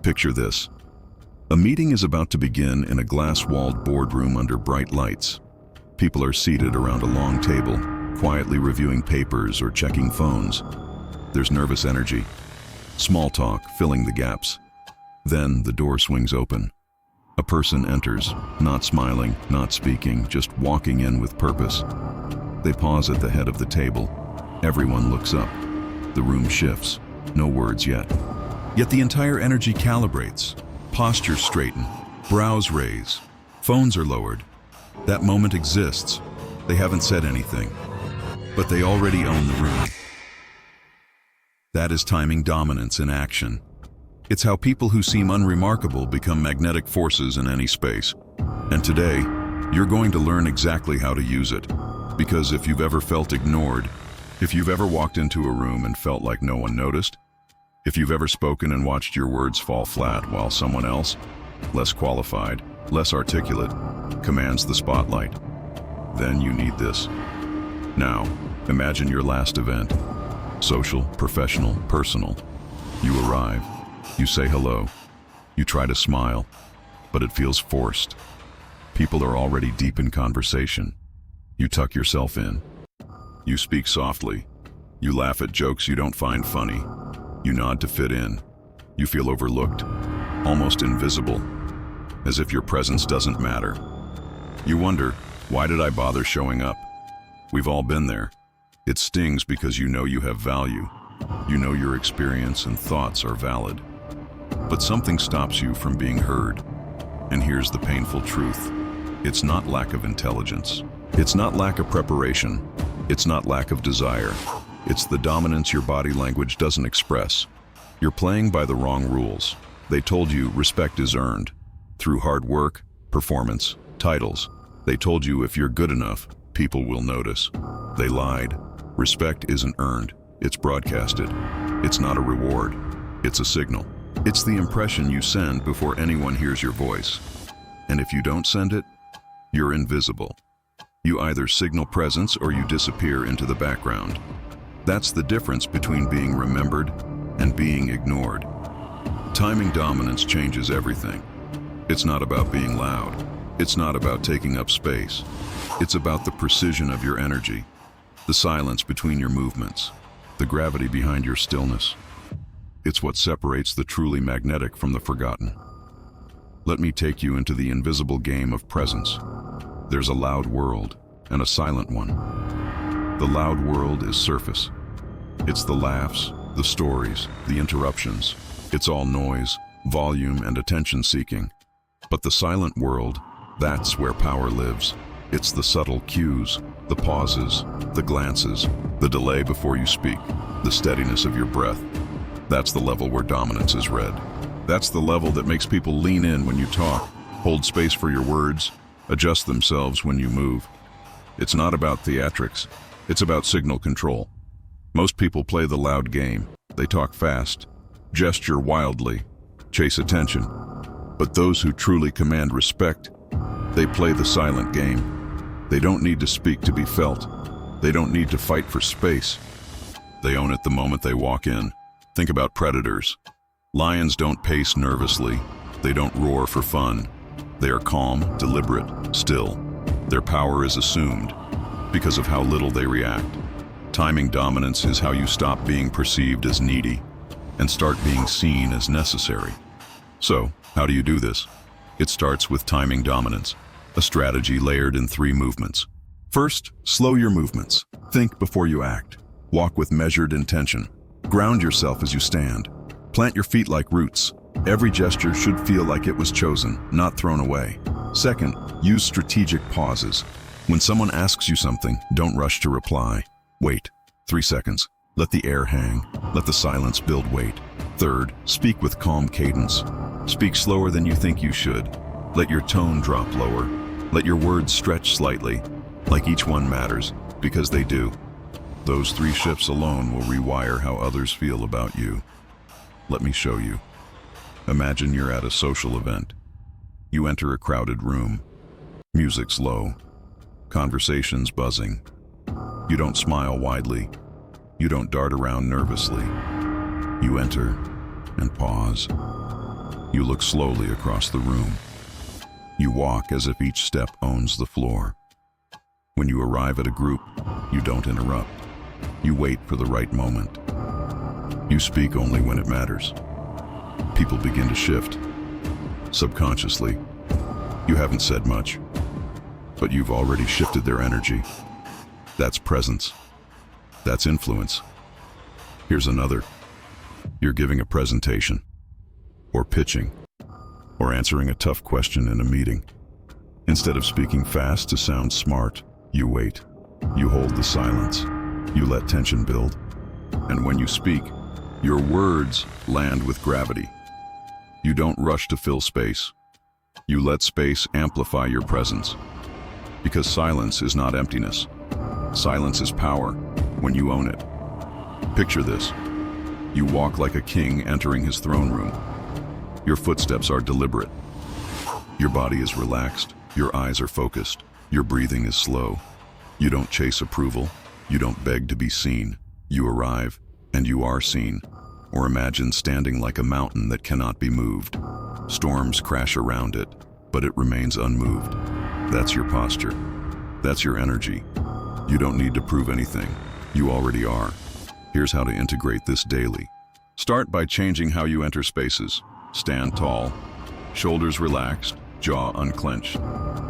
Picture this. A meeting is about to begin in a glass-walled boardroom under bright lights. People are seated around a long table, quietly reviewing papers or checking phones. There's nervous energy, small talk filling the gaps. Then the door swings open. A person enters, not smiling, not speaking, just walking in with purpose. They pause at the head of the table. Everyone looks up. The room shifts. No words yet. Yet the entire energy calibrates. Postures straighten, brows raise, phones are lowered. That moment exists. They haven't said anything, but they already own the room. That is timing dominance in action. It's how people who seem unremarkable become magnetic forces in any space. And today, you're going to learn exactly how to use it. Because if you've ever felt ignored, if you've ever walked into a room and felt like no one noticed, if you've ever spoken and watched your words fall flat while someone else, less qualified, less articulate, commands the spotlight, then you need this. Now, imagine your last event. Social, professional, personal. You arrive. You say hello. You try to smile, but it feels forced. People are already deep in conversation. You tuck yourself in. You speak softly. You laugh at jokes you don't find funny. You nod to fit in. You feel overlooked, almost invisible, as if your presence doesn't matter. You wonder, why did I bother showing up? We've all been there. It stings because you know you have value. You know your experience and thoughts are valid. But something stops you from being heard. And here's the painful truth. It's not lack of intelligence. It's not lack of preparation. It's not lack of desire. It's the dominance your body language doesn't express. You're playing by the wrong rules. They told you respect is earned through hard work, performance, titles. They told you if you're good enough, people will notice. They lied. Respect isn't earned. It's broadcasted. It's not a reward. It's a signal. It's the impression you send before anyone hears your voice. And if you don't send it, you're invisible. You either signal presence or you disappear into the background. That's the difference between being remembered and being ignored. Timing dominance changes everything. It's not about being loud. It's not about taking up space. It's about the precision of your energy, the silence between your movements, the gravity behind your stillness. It's what separates the truly magnetic from the forgotten. Let me take you into the invisible game of presence. There's a loud world and a silent one. The loud world is surface. It's the laughs, the stories, the interruptions. It's all noise, volume, and attention-seeking. But the silent world, that's where power lives. It's the subtle cues, the pauses, the glances, the delay before you speak, the steadiness of your breath. That's the level where dominance is read. That's the level that makes people lean in when you talk, hold space for your words, adjust themselves when you move. It's not about theatrics. It's about signal control. Most people play the loud game. They talk fast, gesture wildly, chase attention. But those who truly command respect, they play the silent game. They don't need to speak to be felt. They don't need to fight for space. They own it the moment they walk in. Think about predators. Lions don't pace nervously. They don't roar for fun. They are calm, deliberate, still. Their power is assumed because of how little they react. Timing dominance is how you stop being perceived as needy and start being seen as necessary. So, how do you do this? It starts with timing dominance, a strategy layered in 3 movements. First, slow your movements. Think before you act. Walk with measured intention. Ground yourself as you stand. Plant your feet like roots. Every gesture should feel like it was chosen, not thrown away. Second, use strategic pauses. When someone asks you something, don't rush to reply. Wait 3 seconds. Let the air hang. Let the silence build weight. Third, speak with calm cadence. Speak slower than you think you should. Let your tone drop lower. Let your words stretch slightly, like each one matters, because they do. Those 3 shifts alone will rewire how others feel about you. Let me show you. Imagine you're at a social event. You enter a crowded room. Music's low. Conversations buzzing. You don't smile widely. You don't dart around nervously. You enter and pause. You look slowly across the room. You walk as if each step owns the floor. When you arrive at a group, you don't interrupt. You wait for the right moment. You speak only when it matters. People begin to shift. Subconsciously, you haven't said much, but you've already shifted their energy. That's presence. That's influence. Here's another. You're giving a presentation, or pitching, or answering a tough question in a meeting. Instead of speaking fast to sound smart, you wait. You hold the silence. You let tension build. And when you speak, your words land with gravity. You don't rush to fill space. You let space amplify your presence. Because silence is not emptiness. Silence is power when you own it. Picture this. You walk like a king entering his throne room. Your footsteps are deliberate. Your body is relaxed. Your eyes are focused. Your breathing is slow. You don't chase approval. You don't beg to be seen. You arrive, and you are seen. Or imagine standing like a mountain that cannot be moved. Storms crash around it, but it remains unmoved. That's your posture. That's your energy. You don't need to prove anything. You already are. Here's how to integrate this daily. Start by changing how you enter spaces. Stand tall, shoulders relaxed, jaw unclenched,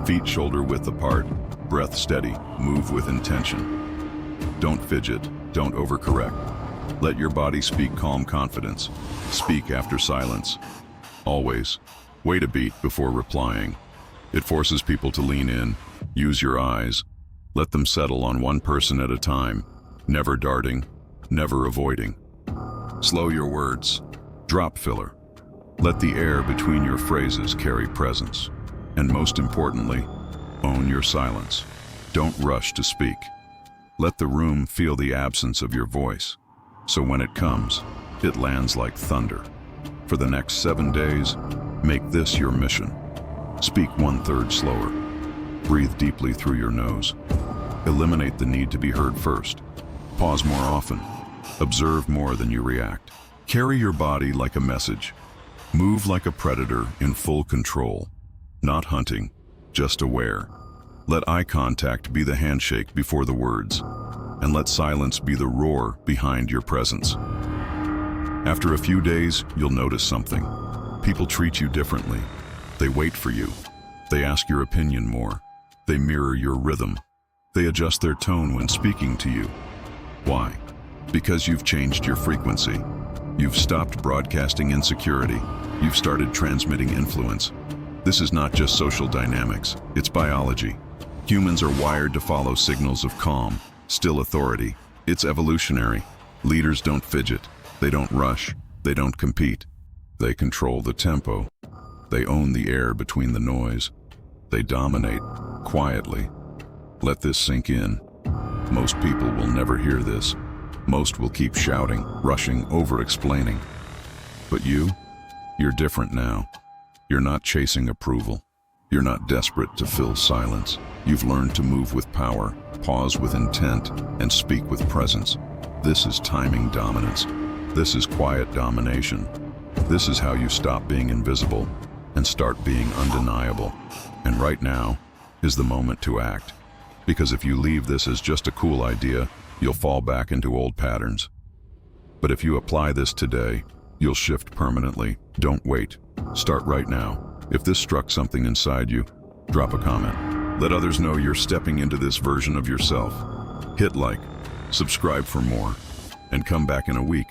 feet shoulder width apart, breath steady, move with intention. Don't fidget, don't overcorrect. Let your body speak calm confidence. Speak after silence. Always. Wait a beat before replying. It forces people to lean in. Use your eyes. Let them settle on one person at a time. Never darting, never avoiding. Slow your words. Drop filler. Let the air between your phrases carry presence. And most importantly, own your silence. Don't rush to speak. Let the room feel the absence of your voice. So when it comes, it lands like thunder. For the next 7 days, make this your mission. Speak 1/3 slower. Breathe deeply through your nose. Eliminate the need to be heard first. Pause more often. Observe more than you react. Carry your body like a message. Move like a predator in full control. Not hunting, just aware. Let eye contact be the handshake before the words. And let silence be the roar behind your presence. After a few days, you'll notice something. People treat you differently. They wait for you. They ask your opinion more. They mirror your rhythm. They adjust their tone when speaking to you. Why? Because you've changed your frequency. You've stopped broadcasting insecurity. You've started transmitting influence. This is not just social dynamics, it's biology. Humans are wired to follow signals of calm, still authority. It's evolutionary. Leaders don't fidget. They don't rush. They don't compete. They control the tempo. They own the air between the noise. They dominate quietly. Let this sink in. Most people will never hear this. Most will keep shouting, rushing, over-explaining. But you're different now. You're not chasing approval. You're not desperate to fill silence. You've learned to move with power, pause with intent, and speak with presence. This is timing dominance. This is quiet domination. This is how you stop being invisible and start being undeniable. And right now is the moment to act. Because if you leave this as just a cool idea, you'll fall back into old patterns. But if you apply this today, you'll shift permanently. Don't wait. Start right now. If this struck something inside you, drop a comment. Let others know you're stepping into this version of yourself. Hit like, subscribe for more, and come back in a week.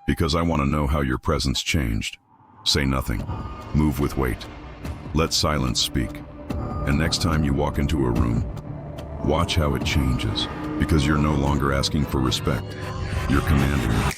Because I want to know how your presence changed. Say nothing. Move with weight. Let silence speak. And next time you walk into a room, watch how it changes. Because you're no longer asking for respect. You're commanding it.